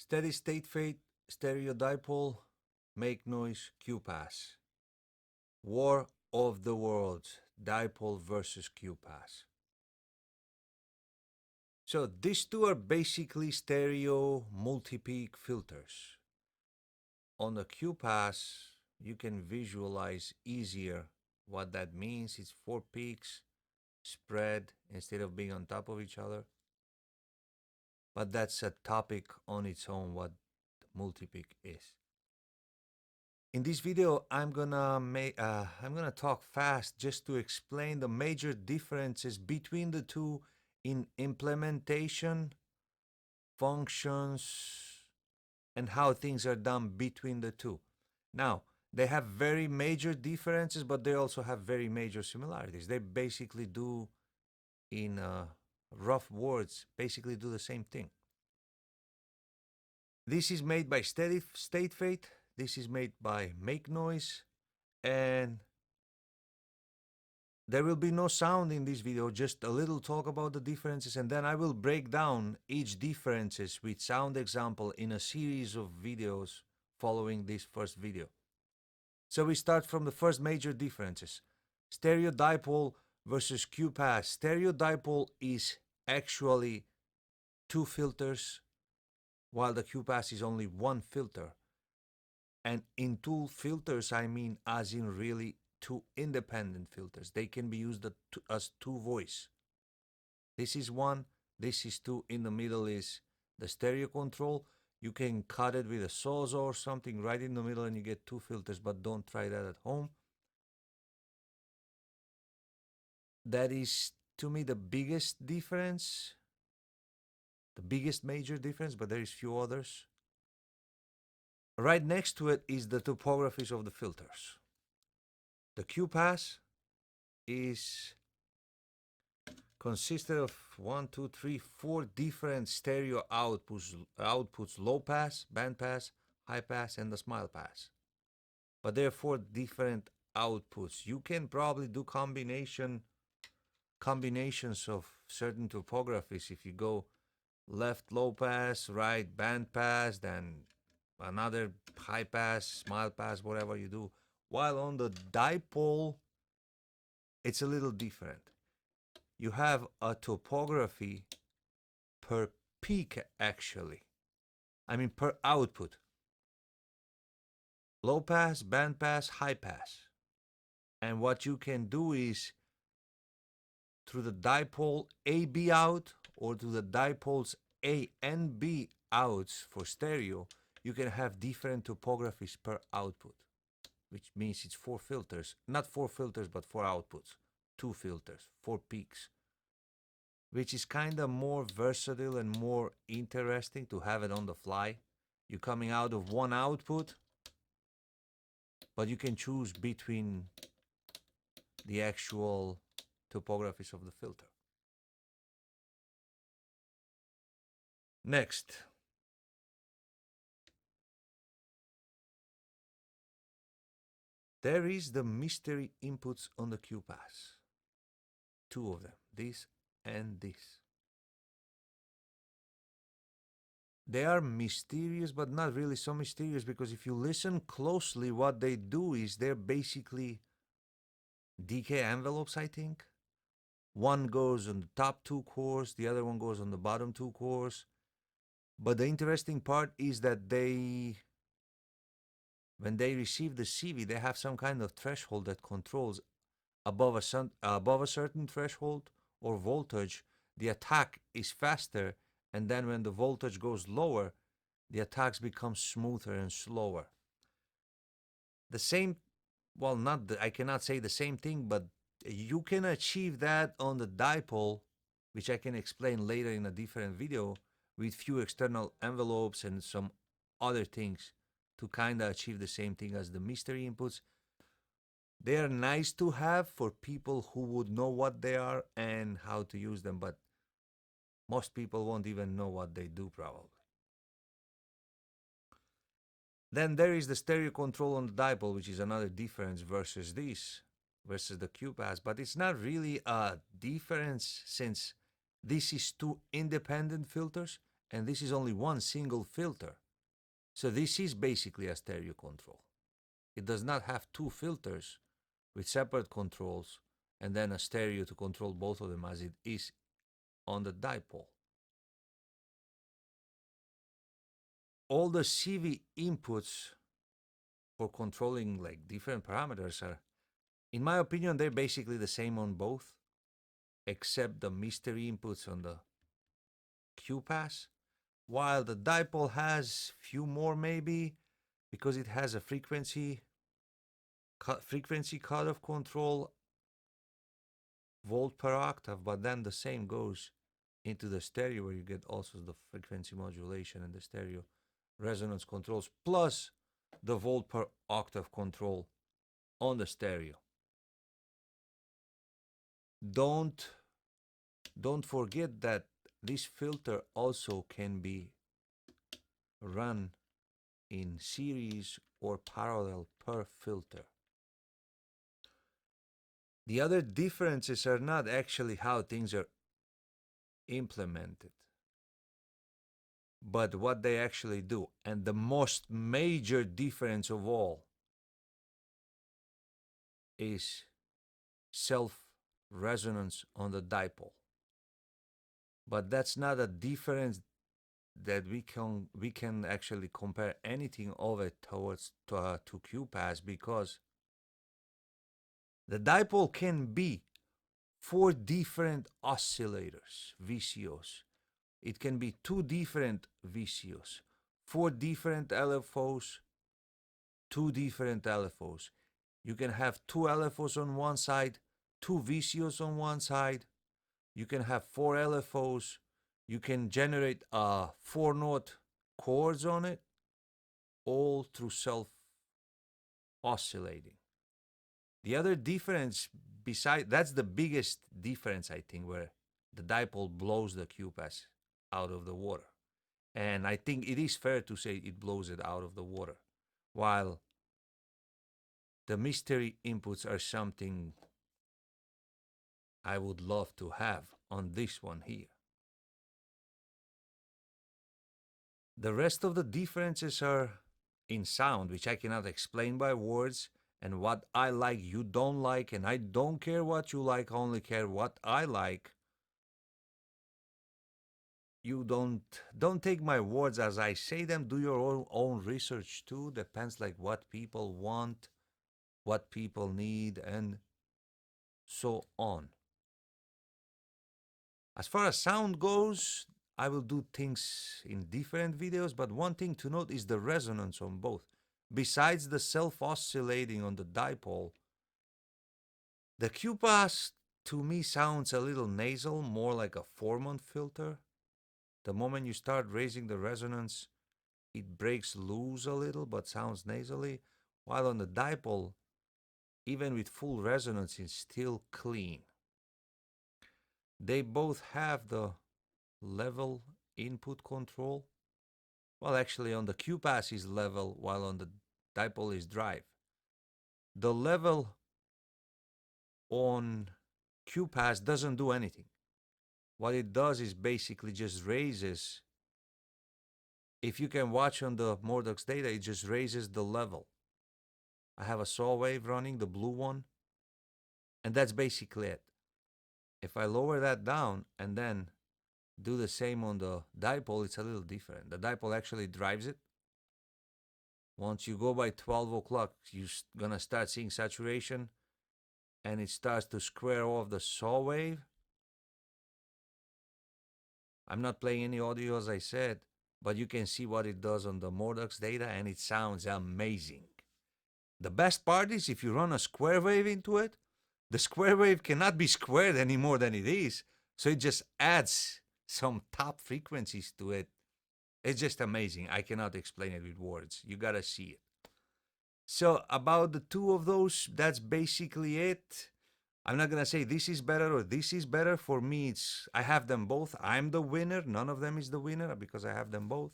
Steady state fate, stereo dipole, MakeNoise, QPas. War of the Worlds, dipole versus QPas. So these two are basically stereo multi-peak filters. On the QPas, you can visualize easier what that means. It's 4 peaks spread instead of being on top of each other. But that's a topic on its own, what multi-peak is. In this video, I'm gonna talk fast just to explain the major differences between the two in implementation, functions, and how things are done between the two. Now, they have very major differences, but they also have very major similarities. They basically do, in rough words, basically do the same thing. This is made by Steady State Fate. This is made by MakeNoise, and there will be no sound in this video, just a little talk about the differences, and then I will break down each differences with sound example in a series of videos following this first video. So we start from the first major differences. Stereo dipole versus QPas. Stereo dipole is actually 2 filters, while the QPas is only 1 filter. And in 2 filters, I mean as in really 2 independent filters. They can be used as 2 voice. This is 1, this is 2, in the middle is the stereo control. You can cut it with a sawzall or something right in the middle and you get 2 filters, but don't try that at home. That is, to me, the biggest difference, the biggest major difference, but there is few others. Right next to it is the topographies of the filters. The QPas is consisted of 1, 2, 3, 4 different stereo outputs: low pass, band pass, high pass, and the smile pass. But there are 4 different outputs. You can probably do combinations of certain topographies. If you go left low pass, right band pass, then another high pass, smile pass, whatever you do. While on the dipole, it's a little different. You have a topography per peak, actually. I mean, per output. Low pass, band pass, high pass. And what you can do is, through the dipole A-B out, or to the dipoles A and B outs for stereo, you can have different topographies per output, which means it's 4 filters. Not 4 filters, but 4 outputs. 2 filters, 4 peaks, which is kind of more versatile and more interesting to have it on the fly. You're coming out of one output, but you can choose between the actual topographies of the filter. Next, there is the mystery inputs on the QPas. 2 of them, this and this. They are mysterious, but not really so mysterious, because if you listen closely, what they do is they're basically decay envelopes, I think. One goes on the top 2 cores, the other one goes on the bottom 2 cores. But the interesting part is that when they receive the CV, they have some kind of threshold that controls above a certain threshold or voltage, the attack is faster, and then when the voltage goes lower, the attacks become smoother and slower. The same, well, I cannot say the same thing, but you can achieve that on the dipole, which I can explain later in a different video, with few external envelopes and some other things to kind of achieve the same thing as the mystery inputs. They are nice to have for people who would know what they are and how to use them, but most people won't even know what they do, probably. Then there is the stereo control on the dipole, which is another difference versus the QPas, but it's not really a difference, since this is 2 independent filters and this is only one single filter. So this is basically a stereo control. It does not have two filters with separate controls and then a stereo to control both of them as it is on the dipole. All the CV inputs for controlling like different parameters are, in my opinion, they're basically the same on both, except the mystery inputs on the QPas, while the dipole has few more maybe because it has a frequency cutoff control, volt per octave, but then the same goes into the stereo where you get also the frequency modulation and the stereo resonance controls plus the volt per octave control on the stereo. Don't forget that this filter also can be run in series or parallel per filter. The other differences are not actually how things are implemented, but what they actually do. And the most major difference of all is self-resonance on the dipole. But that's not a difference that we can actually compare anything of it towards to QPas, because the dipole can be 4 different oscillators, VCOs. It can be 2 different VCOs, 4 different LFOs, 2 different LFOs. You can have 2 LFOs on one side, 2 VCOs on one side. You can have 4 LFOs. You can generate 4-note chords on it, all through self-oscillating. The other difference, that's the biggest difference, I think, where the dipole blows the QPas out of the water. And I think it is fair to say it blows it out of the water, while the mystery inputs are something I would love to have on this one here. The rest of the differences are in sound, which I cannot explain by words, and what I like you don't like, and I don't care what you like, I only care what I like. You don't take my words as I say them. Do your own research too. Depends like what people want, what people need, and so on. As far as sound goes, I will do things in different videos, but one thing to note is the resonance on both. Besides the self-oscillating on the dipole, the QPas to me sounds a little nasal, more like a Foreman filter. The moment you start raising the resonance, it breaks loose a little but sounds nasally, while on the dipole, even with full resonance, it's still clean. They both have the level input control. Well, actually on the QPas is level, while on the dipole is drive. The level on QPas doesn't do anything. What it does is basically just raises, if you can watch on the Mordox data, it just raises the level. I have a saw wave running, the blue one, and that's basically it. If I lower that down and then do the same on the dipole, it's a little different. The dipole actually drives it. Once you go by 12 o'clock, you're gonna start seeing saturation, and it starts to square off the saw wave. I'm not playing any audio as I said, but you can see what it does on the Mordox data, and it sounds amazing. The best part is if you run a square wave into it, the square wave cannot be squared any more than it is, so it just adds some top frequencies to it. It's just amazing. I cannot explain it with words. You gotta see it. So about the two of those, that's basically it. I'm not gonna say this is better or this is better. For me, I have them both. I'm the winner. None of them is the winner because I have them both.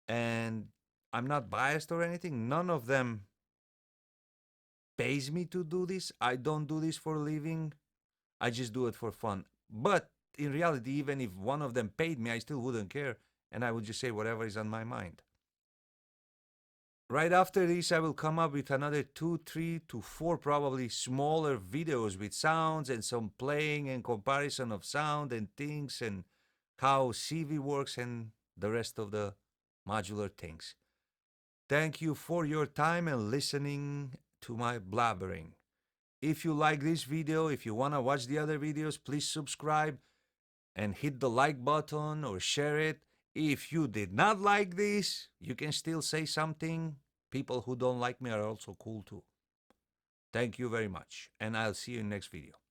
And I'm not biased or anything. None of them pays me to do this. I don't do this for a living. I just do it for fun. But in reality, even if one of them paid me, I still wouldn't care. and I will just say whatever is on my mind. Right after this, I will come up with another 2, 3 to 4 probably smaller videos with sounds and some playing and comparison of sound and things and how CV works and the rest of the modular things. Thank you for your time and listening to my blabbering. If you like this video, if you want to watch the other videos, please subscribe and hit the like button or share it. If you did not like this, you can still say something. People who don't like me are also cool too. Thank you very much, and I'll see you in next video.